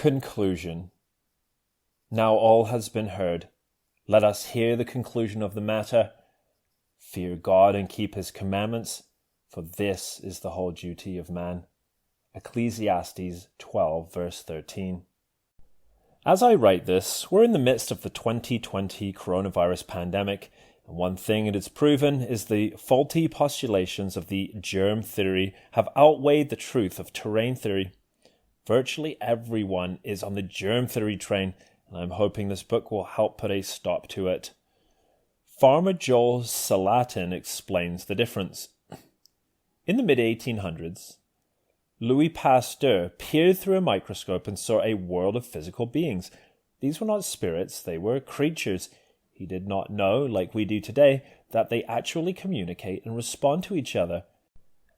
Conclusion. Now all has been heard. Let us hear the conclusion of the matter. Fear God and keep his commandments, for this is the whole duty of man. Ecclesiastes 12, verse 13. As I write this, we're in the midst of the 2020 coronavirus pandemic, and one thing it has proven is the faulty postulations of the germ theory have outweighed the truth of terrain theory. Virtually everyone is on the germ theory train, and I'm hoping this book will help put a stop to it. Farmer Joel Salatin explains the difference. In the mid-1800s, Louis Pasteur peered through a microscope and saw a world of physical beings. These were not spirits, they were creatures. He did not know, like we do today, that they actually communicate and respond to each other.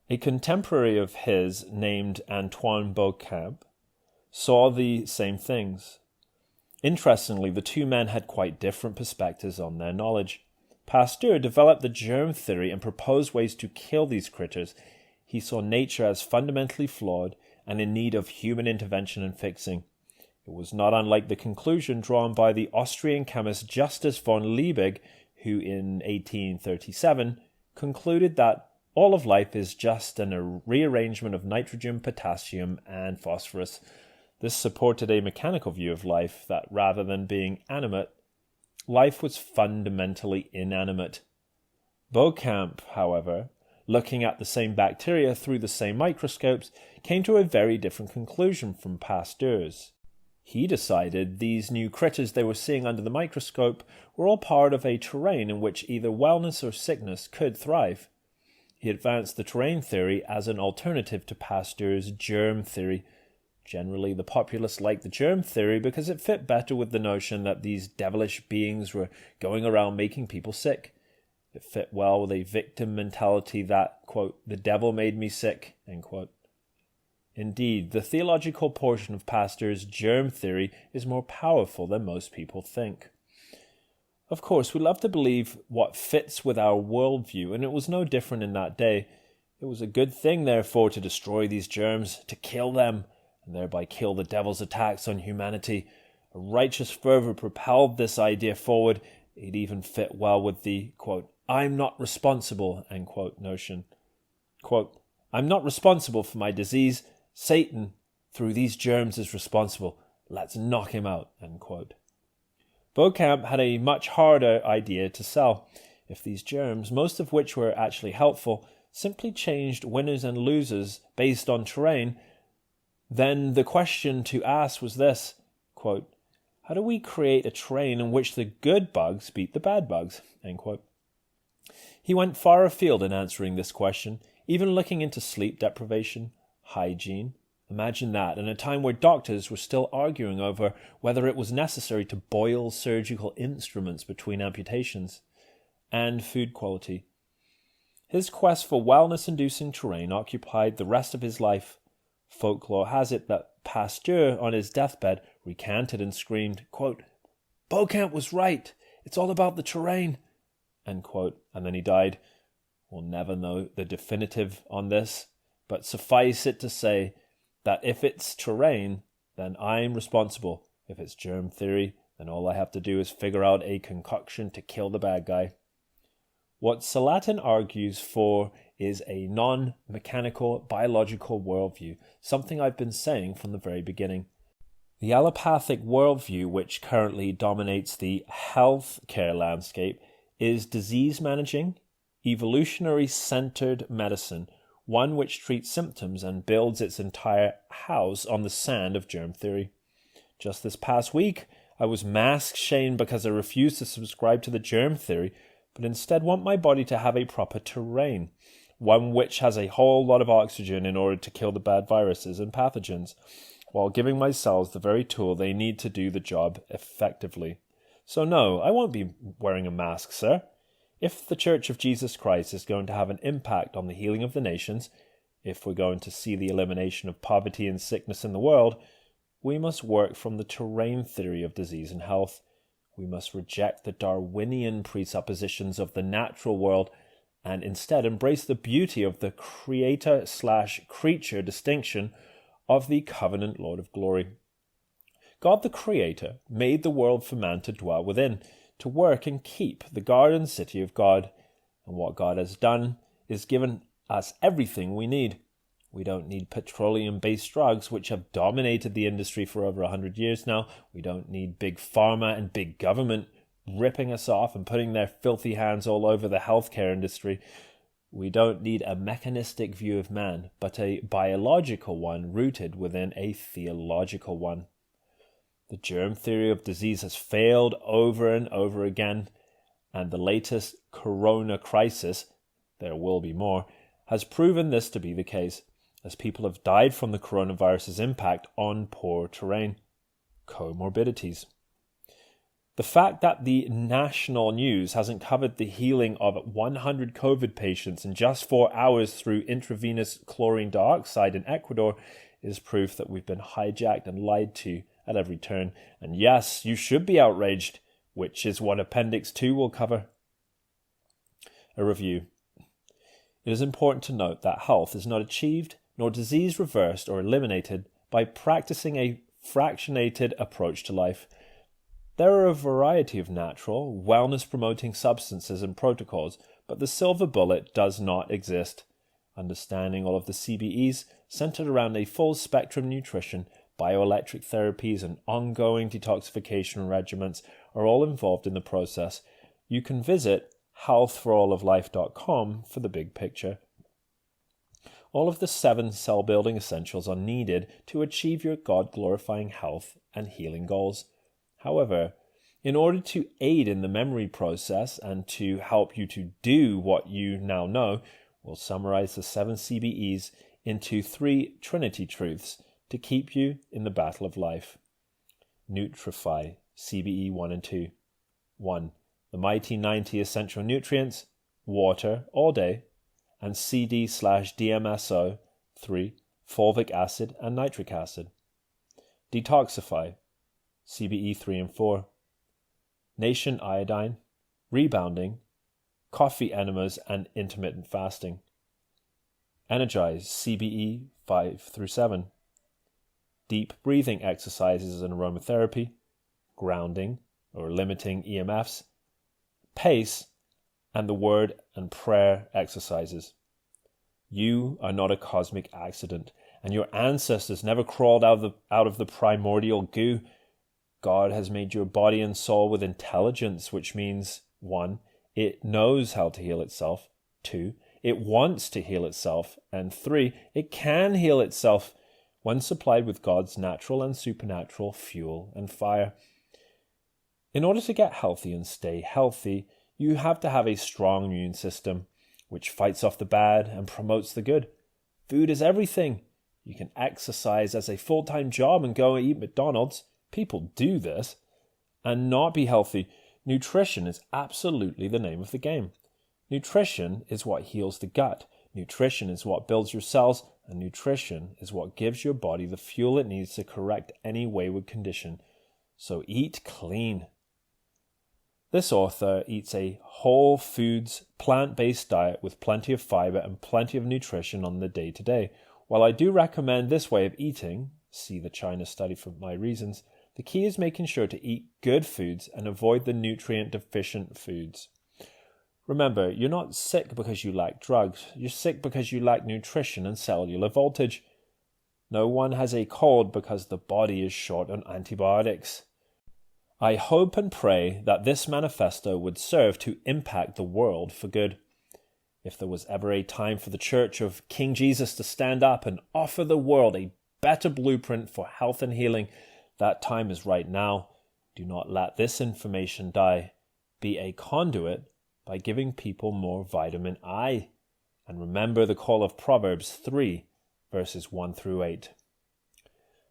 A contemporary of his, named Antoine Beauchamp, saw the same things. Interestingly, the two men had quite different perspectives on their knowledge. Pasteur developed the germ theory and proposed ways to kill these critters. He saw nature as fundamentally flawed and in need of human intervention and fixing. It was not unlike the conclusion drawn by the Austrian chemist Justus von Liebig, who in 1837 concluded that all of life is just a rearrangement of nitrogen, potassium, and phosphorus. This supported a mechanical view of life that rather than being animate, life was fundamentally inanimate. Beauchamp, however, looking at the same bacteria through the same microscopes, came to a very different conclusion from Pasteur's. He decided these new critters they were seeing under the microscope were all part of a terrain in which either wellness or sickness could thrive. He advanced the terrain theory as an alternative to Pasteur's germ theory. Generally, the populace liked the germ theory because it fit better with the notion that these devilish beings were going around making people sick. It fit well with a victim mentality that, quote, the devil made me sick, end quote. Indeed, the theological portion of Pasteur's germ theory is more powerful than most people think. Of course, we love to believe what fits with our worldview, and it was no different in that day. It was a good thing, therefore, to destroy these germs, to kill them, and thereby kill the devil's attacks on humanity. A righteous fervor propelled this idea forward. It even fit well with the, quote, I'm not responsible, end quote, notion. Quote, I'm not responsible for my disease. Satan, through these germs, is responsible. Let's knock him out, end quote. Beauchamp had a much harder idea to sell. If these germs, most of which were actually helpful, simply changed winners and losers based on terrain, then the question to ask was this, quote, how do we create a terrain in which the good bugs beat the bad bugs, end quote. He went far afield in answering this question, even looking into sleep deprivation, hygiene. Imagine that, in a time where doctors were still arguing over whether it was necessary to boil surgical instruments between amputations, and food quality. His quest for wellness-inducing terrain occupied the rest of his life. Folklore has it that Pasteur, on his deathbed, recanted and screamed, quote, Beauchamp was right, it's all about the terrain, end quote, and then he died. We'll never know the definitive on this, but suffice it to say that if it's terrain, then I'm responsible. If it's germ theory, then all I have to do is figure out a concoction to kill the bad guy. What Salatin argues for is a non-mechanical, biological worldview, something I've been saying from the very beginning. The allopathic worldview, which currently dominates the health care landscape, is disease managing, evolutionary-centered medicine, one which treats symptoms and builds its entire house on the sand of germ theory. Just this past week, I was mask-shamed because I refused to subscribe to the germ theory, but instead want my body to have a proper terrain, one which has a whole lot of oxygen in order to kill the bad viruses and pathogens, while giving my cells the very tool they need to do the job effectively. So no, I won't be wearing a mask, sir. If the Church of Jesus Christ is going to have an impact on the healing of the nations, if we're going to see the elimination of poverty and sickness in the world, we must work from the terrain theory of disease and health. We must reject the Darwinian presuppositions of the natural world and instead embrace the beauty of the creator/creature distinction of the covenant Lord of glory. God the Creator made the world for man to dwell within, to work and keep the garden city of God. And what God has done is given us everything we need. We don't need petroleum-based drugs, which have dominated the industry for over 100 years now. We don't need big pharma and big government ripping us off and putting their filthy hands all over the healthcare industry. We don't need a mechanistic view of man, but a biological one rooted within a theological one. The germ theory of disease has failed over and over again, and the latest corona crisis, there will be more, has proven this to be the case, as people have died from the coronavirus's impact on poor terrain, comorbidities. The fact that the national news hasn't covered the healing of 100 COVID patients in just 4 hours through intravenous chlorine dioxide in Ecuador is proof that we've been hijacked and lied to at every turn. And yes, you should be outraged, which is what Appendix 2 will cover. A review. It is important to note that health is not achieved, nor disease reversed or eliminated by practicing a fractionated approach to life. There are a variety of natural, wellness-promoting substances and protocols, but the silver bullet does not exist. Understanding all of the CBEs centered around a full-spectrum nutrition, bioelectric therapies, and ongoing detoxification regimens are all involved in the process. You can visit healthforalloflife.com for the big picture. All of the 7 cell-building essentials are needed to achieve your God-glorifying health and healing goals. However, in order to aid in the memory process and to help you to do what you now know, we'll summarize the 7 CBEs into 3 Trinity truths to keep you in the battle of life. Nutrify, CBE 1 and 2. 1. The mighty 90 essential nutrients, water all day, and CD/DMSO, 3. Fulvic acid and nitric acid. Detoxify, CBE 3 and 4. Nation iodine, rebounding, coffee enemas, and intermittent fasting. Energize, CBE 5 through 7. Deep breathing exercises and aromatherapy, grounding or limiting EMFs, pace, and the word and prayer exercises. You are not a cosmic accident, and your ancestors never crawled out of the primordial goo. God has made your body and soul with intelligence, which means 1. It knows how to heal itself. 2. It wants to heal itself. And 3. It can heal itself when supplied with God's natural and supernatural fuel and fire. In order to get healthy and stay healthy, you have to have a strong immune system, which fights off the bad and promotes the good. Food is everything. You can exercise as a full-time job and go and eat McDonald's. People do this and not be healthy. Nutrition is absolutely the name of the game. Nutrition is what heals the gut. Nutrition is what builds your cells, and nutrition is what gives your body the fuel it needs to correct any wayward condition. So eat clean. This author eats a whole foods, plant-based diet with plenty of fiber and plenty of nutrition on the day-to-day. While I do recommend this way of eating, see the China study for my reasons, the key is making sure to eat good foods and avoid the nutrient-deficient foods. Remember, you're not sick because you lack drugs. You're sick because you lack nutrition and cellular voltage. No one has a cold because the body is short on antibiotics. I hope and pray that this manifesto would serve to impact the world for good. If there was ever a time for the Church of King Jesus to stand up and offer the world a better blueprint for health and healing, that time is right now. Do not let this information die. Be a conduit by giving people more vitamin I. And remember the call of Proverbs 3, verses 1 through 8.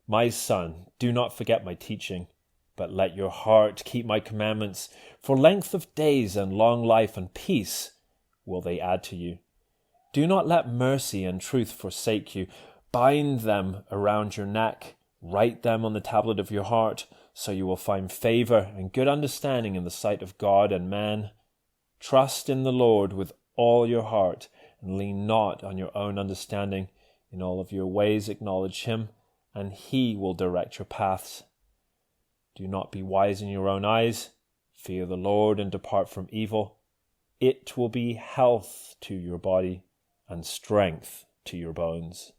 My son, do not forget my teaching, but let your heart keep my commandments. For length of days and long life and peace will they add to you. Do not let mercy and truth forsake you. Bind them around your neck. Write them on the tablet of your heart, so you will find favor and good understanding in the sight of God and man. Trust in the Lord with all your heart, and lean not on your own understanding. In all of your ways acknowledge him, and he will direct your paths. Do not be wise in your own eyes. Fear the Lord and depart from evil. It will be health to your body and strength to your bones.